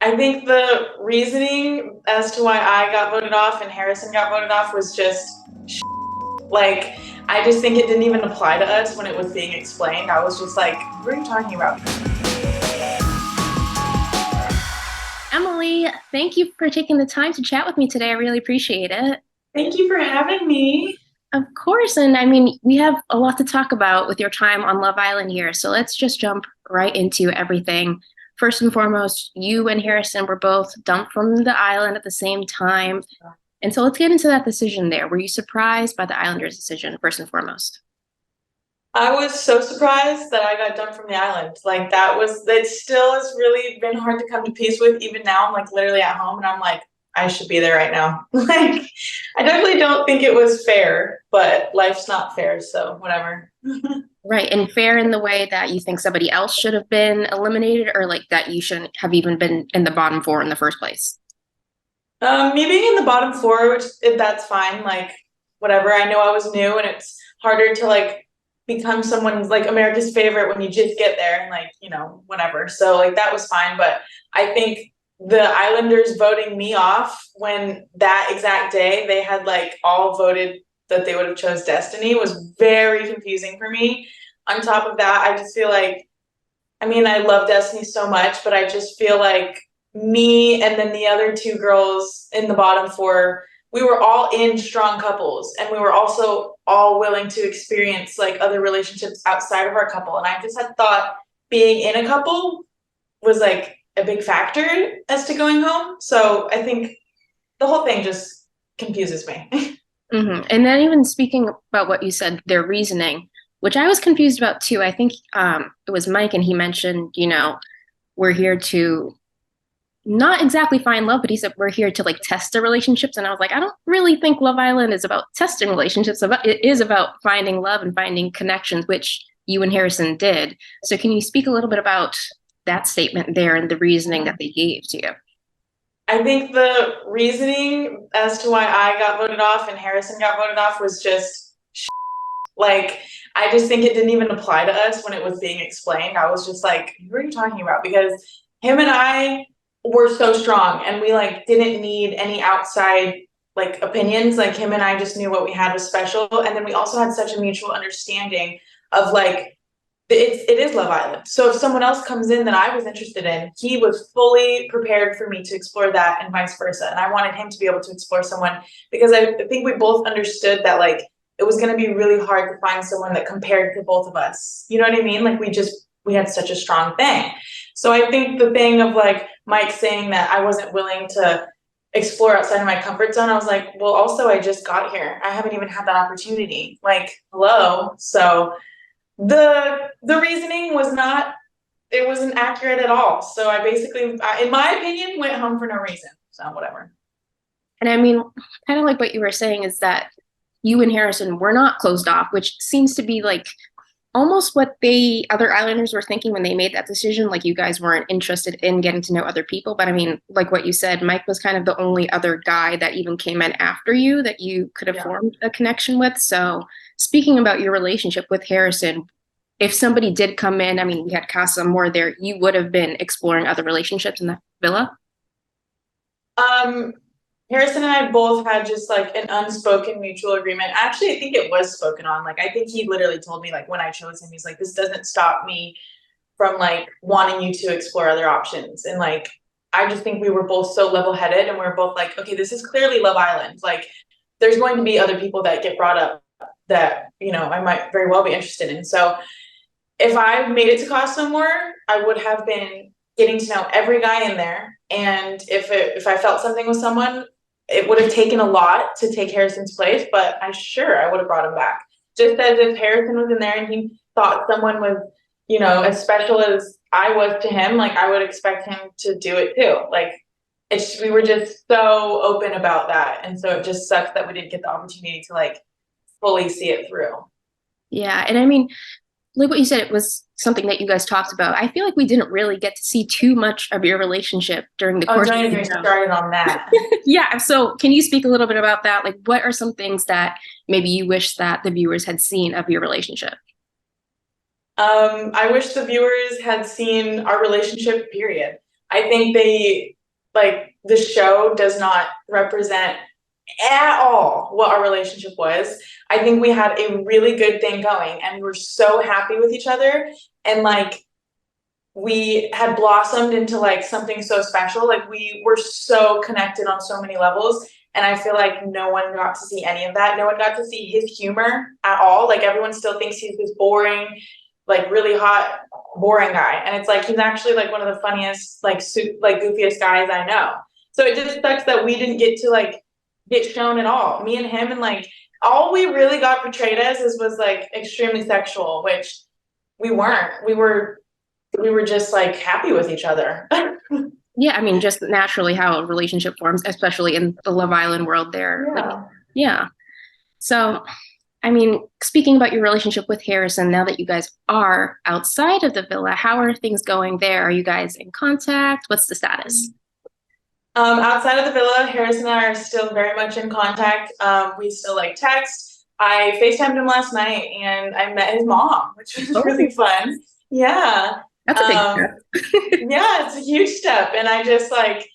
I think the reasoning as to why I got voted off and Harrison got voted off was just like, I just think it didn't even apply to us when it was being explained. I was just like, what are you talking about? Emily, thank you for taking the time to chat with me today. I really appreciate it. Thank you for having me. Of course, and I mean, we have a lot to talk about with your time on Love Island here, so let's just jump right into everything. First and foremost, you and Harrison were both dumped from the island at the same time. And so let's get into that decision there. Were you surprised by the Islanders' decision, first and foremost? I was so surprised that I got dumped from the island. Like that still has really been hard to come to peace with. Even now, I'm like literally at home and I'm like, I should be there right now. Like, I definitely don't think it was fair, but life's not fair, so whatever. Right, and fair in the way that you think somebody else should have been eliminated, or like that you shouldn't have even been in the bottom four in the first place? Me being in the bottom four, that's fine. Like, whatever. I know I was new, and it's harder to like become someone's like America's favorite when you just get there, and like whatever. So like that was fine, but I think the Islanders voting me off when that exact day they had like all voted that they would have chose Destiny was very confusing for me. On top of that, I just feel like, I mean, I love Destiny so much, but I just feel like me and then the other two girls in the bottom four, we were all in strong couples and we were also all willing to experience like other relationships outside of our couple. And I just had thought being in a couple was like a big factor as to going home. So I think the whole thing just confuses me. And then even speaking about what you said, their reasoning, which I was confused about too. I think it was Mike, and he mentioned, we're here to not exactly find love, but he said we're here to like test the relationships. And I was like, I don't really think Love Island is about testing relationships. It is about finding love and finding connections, which you and Harrison did. So can you speak a little bit about that statement there and the reasoning that they gave to you? I think the reasoning as to why I got voted off and Harrison got voted off was just like, I just think it didn't even apply to us when it was being explained. I was just like, what are you talking about? Because him and I were so strong and we like didn't need any outside like opinions. Like him and I just knew what we had was special. And then we also had such a mutual understanding of like, it is Love Island. So if someone else comes in that I was interested in, he was fully prepared for me to explore that and vice versa. And I wanted him to be able to explore someone because I think we both understood that like it was going to be really hard to find someone that compared to both of us. You know what I mean? Like we had such a strong thing. So I think the thing of like Mike saying that I wasn't willing to explore outside of my comfort zone, I was like, well, also I just got here. I haven't even had that opportunity. Like, hello. So the reasoning it wasn't accurate at all. So I basically, in my opinion, went home for no reason. So whatever. And I mean, kind of like what you were saying is that you and Harrison were not closed off, which seems to be like almost what the other Islanders were thinking when they made that decision. Like you guys weren't interested in getting to know other people. But I mean, like what you said, Mike was kind of the only other guy that even came in after you that you could have formed a connection with. So speaking about your relationship with Harrison, if somebody did come in, I mean, we had Casa Amor there, you would have been exploring other relationships in the villa? Um, Harrison and I both had just like an unspoken mutual agreement. Actually, I think it was spoken on. Like, I think he literally told me like when I chose him, he's like, this doesn't stop me from like wanting you to explore other options. And like, I just think we were both so level-headed and we are both like, okay, this is clearly Love Island. Like, there's going to be other people that get brought up that, I might very well be interested in. So if I made it to Casa Amor, I would have been getting to know every guy in there. And if I felt something with someone, it would have taken a lot to take Harrison's place, but I would have brought him back. Just as if Harrison was in there and he thought someone was, as special as I was to him, like I would expect him to do it too. Like we were just so open about that. And so it just sucks that we didn't get the opportunity to like fully see it through. Yeah. And I mean, like what you said, it was something that you guys talked about. I feel like we didn't really get to see too much of your relationship during the course of don't the even get show. started on that. Yeah. So can you speak a little bit about that? Like, what are some things that maybe you wish that the viewers had seen of your relationship? I wish the viewers had seen our relationship, period. I think the show does not represent at all what our relationship was. I think we had a really good thing going and we were so happy with each other, and like we had blossomed into like something so special. Like we were so connected on so many levels, and I feel like no one got to see any of that. No one got to see his humor at all. Like everyone still thinks he's this boring, like really hot, boring guy, and it's like he's actually like one of the funniest, like goofiest guys I know. So it just sucks that we didn't get to like get shown at all. Me and him, and like all we really got portrayed as was like extremely sexual, which we weren't. We were just like happy with each other. Yeah, I mean, just naturally how a relationship forms, especially in the Love Island world there. Yeah. Like, yeah. So, I mean, speaking about your relationship with Harrison, now that you guys are outside of the villa, how are things going there? Are you guys in contact? What's the status? Outside of the villa, Harrison and I are still very much in contact. We still like text. I FaceTimed him last night and I met his mom, which was really fun. Yeah. That's a big step. Yeah, it's a huge step. And I just like,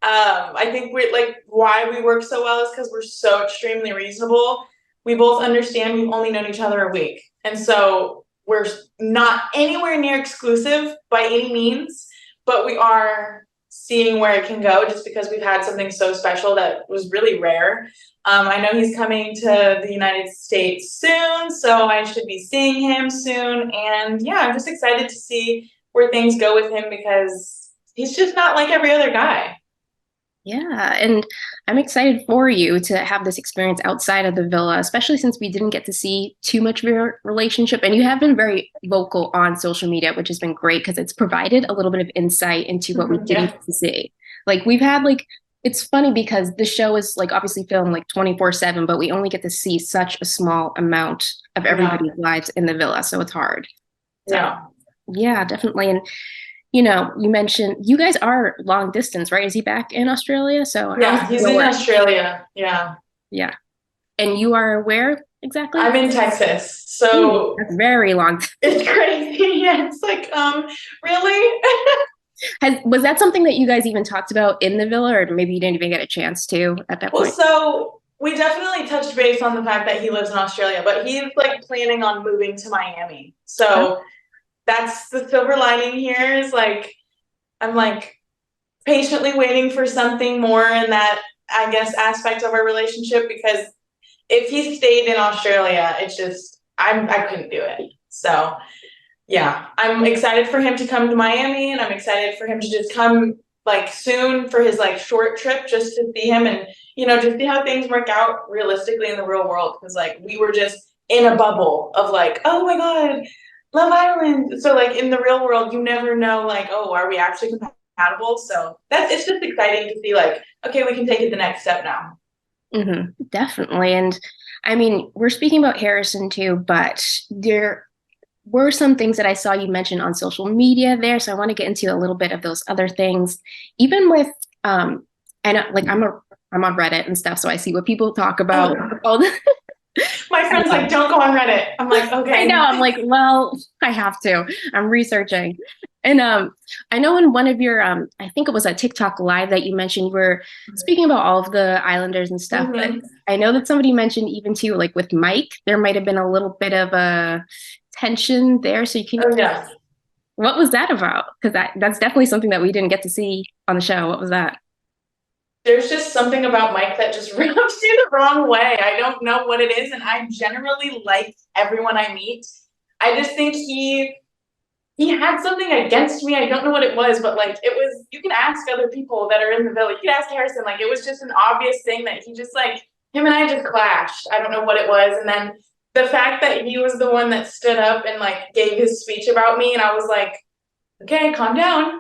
I think we're like, why we work so well is because we're so extremely reasonable. We both understand we've only known each other a week. And so we're not anywhere near exclusive by any means, but we are seeing where it can go just because we've had something so special that was really rare. I know he's coming to the United States soon, so I should be seeing him soon. And yeah, I'm just excited to see where things go with him because he's just not like every other guy. Yeah, and I'm excited for you to have this experience outside of the villa, especially since we didn't get to see too much of your relationship. And you have been very vocal on social media, which has been great because it's provided a little bit of insight into what we didn't get to see. Like we've had like, it's funny because the show is like obviously filmed like 24/7, but we only get to see such a small amount of everybody's lives in the villa. So it's hard. So, yeah, definitely. And you know, you mentioned you guys are long distance, right? Is he back in Australia? So yeah, he's in Australia. Yeah. Yeah. And you are where exactly? I'm in Texas. So that's very long. It's crazy. Yeah. It's like, really? Was that something that you guys even talked about in the villa, or maybe you didn't even get a chance to at that point? So we definitely touched base on the fact that he lives in Australia, but he's like planning on moving to Miami. So that's the silver lining here is like, I'm like patiently waiting for something more in that, I guess, aspect of our relationship, because if he stayed in Australia, it's just, I couldn't do it. So yeah, I'm excited for him to come to Miami, and I'm excited for him to just come like soon for his like short trip just to see him and, you know, just see how things work out realistically in the real world. Because like we were just in a bubble of like, oh my God, Love Island. So like in the real world, you never know like, oh, are we actually compatible? So it's just exciting to see like, okay, we can take it the next step now. Mm-hmm, definitely. And I mean, we're speaking about Harrison too, but there were some things that I saw you mention on social media there. So I want to get into a little bit of those other things, even with, I know like I'm on Reddit and stuff. So I see what people talk about. All the My friend's like, don't go on Reddit. I'm like, okay. I know. I'm like, well, I have to. I'm researching. And I know in one of your, I think it was a TikTok live that you mentioned, you were speaking about all of the Islanders and stuff. But I know that somebody mentioned even too, like with Mike, there might have been a little bit of a tension there. So you can, what was that about? Because that's definitely something that we didn't get to see on the show. What was that? There's just something about Mike that just rubs you the wrong way. I don't know what it is, and I generally like everyone I meet. I just think he had something against me. I don't know what it was, but like it was, you can ask other people that are in the villa. You can ask Harrison. Like it was just an obvious thing that he just like, him and I just clashed. I don't know what it was. And then the fact that he was the one that stood up and like gave his speech about me, and I was like, okay, calm down.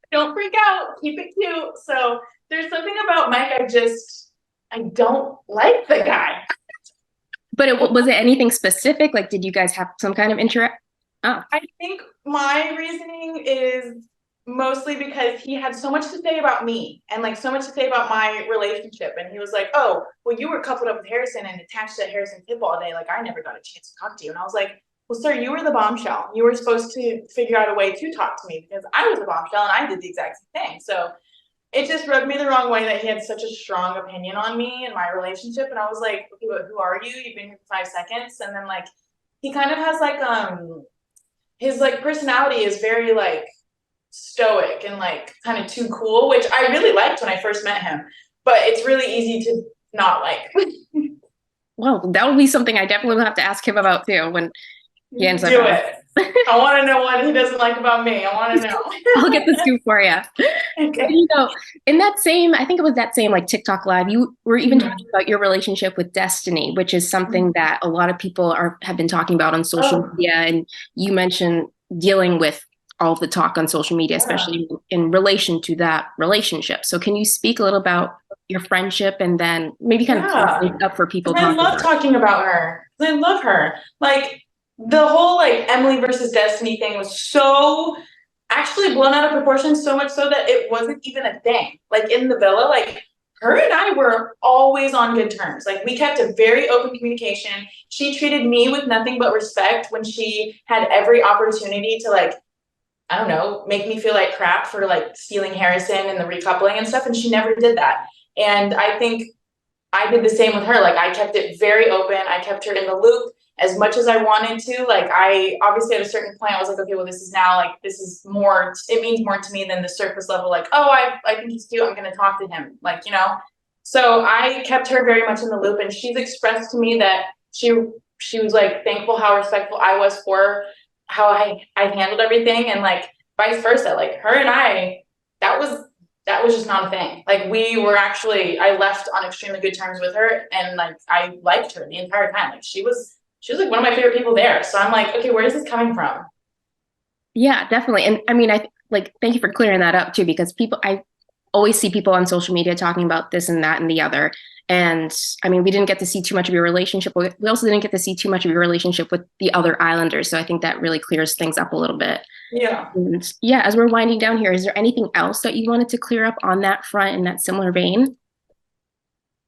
Don't freak out. Keep it cute. So there's something about Mike I don't like the guy. But was it anything specific? Like, did you guys have some kind of interact? Oh. I think my reasoning is mostly because he had so much to say about me and like so much to say about my relationship. And he was like, oh, well, you were coupled up with Harrison and attached to Harrison's hip all day. Like I never got a chance to talk to you. And I was like, well, sir, you were the bombshell. You were supposed to figure out a way to talk to me because I was a bombshell and I did the exact same thing. So it just rubbed me the wrong way that he had such a strong opinion on me and my relationship. And I was like, okay, but who are you? You've been here for 5 seconds. And then like, he kind of has like, his like personality is very like stoic and like kind of too cool, which I really liked when I first met him, but it's really easy to not like. Well, that will be something I definitely will have to ask him about too when he ends up. Do it. I want to know what he doesn't like about me. I want to know. I'll get the scoop for you. Okay. You know, in that same, I think it was that same like TikTok live, you were even talking about your relationship with Destiny, which is something that a lot of people have been talking about on social media. And you mentioned dealing with all of the talk on social media, especially in relation to that relationship. So can you speak a little about your friendship and then maybe kind of make up for people? I love talking about her. I love her. Like the whole like Emily versus Destiny thing was so actually blown out of proportion, so much so that it wasn't even a thing. Like in the villa, like her and I were always on good terms. Like we kept a very open communication. She treated me with nothing but respect when she had every opportunity to like, I don't know, make me feel like crap for like stealing Harrison and the recoupling and stuff. And she never did that. And I think I did the same with her. Like I kept it very open. I kept her in the loop as much as I wanted to. Like I obviously at a certain point I was like, okay, well this is now like, this is more, it means more to me than the surface level. Like, oh, I think he's cute. I'm going to talk to him. Like, you know, so I kept her very much in the loop and she's expressed to me that she was like thankful how respectful I was for how I handled everything, and like vice versa. Like her and I, that was just not a thing. Like we were actually, I left on extremely good terms with her, and like I liked her the entire time. Like she was like one of my favorite people there. So I'm like, okay, where is this coming from? Yeah, definitely. And I mean, thank you for clearing that up too, because I always see people on social media talking about this and that and the other. And I mean, we didn't get to see too much of your relationship. We also didn't get to see too much of your relationship with the other Islanders. So I think that really clears things up a little bit. Yeah. And yeah, as we're winding down here, is there anything else that you wanted to clear up on that front in that similar vein?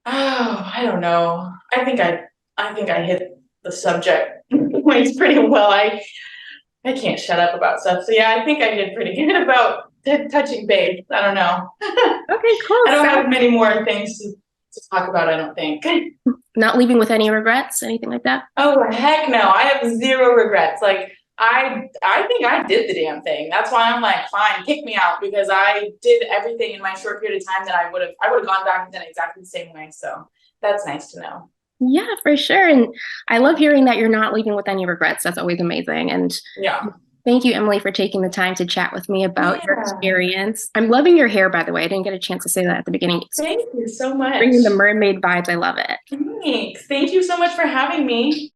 Oh, I don't know. I think I hit the subject points pretty well. I can't shut up about stuff. So yeah, I think I did pretty good about touching base. I don't know. Okay, cool. I don't have many more things to talk about, I don't think. Not leaving with any regrets, anything like that? Oh, heck no. I have zero regrets. Like, I think I did the damn thing. That's why I'm like, fine, kick me out, because I did everything in my short period of time that I would have gone back and done exactly the same way. So that's nice to know. Yeah, for sure. And I love hearing that you're not leaving with any regrets. That's always amazing. And yeah. Thank you, Emily, for taking the time to chat with me about your experience. I'm loving your hair, by the way. I didn't get a chance to say that at the beginning. Thank you so much. Bringing the mermaid vibes. I love it. Thanks. Thank you so much for having me.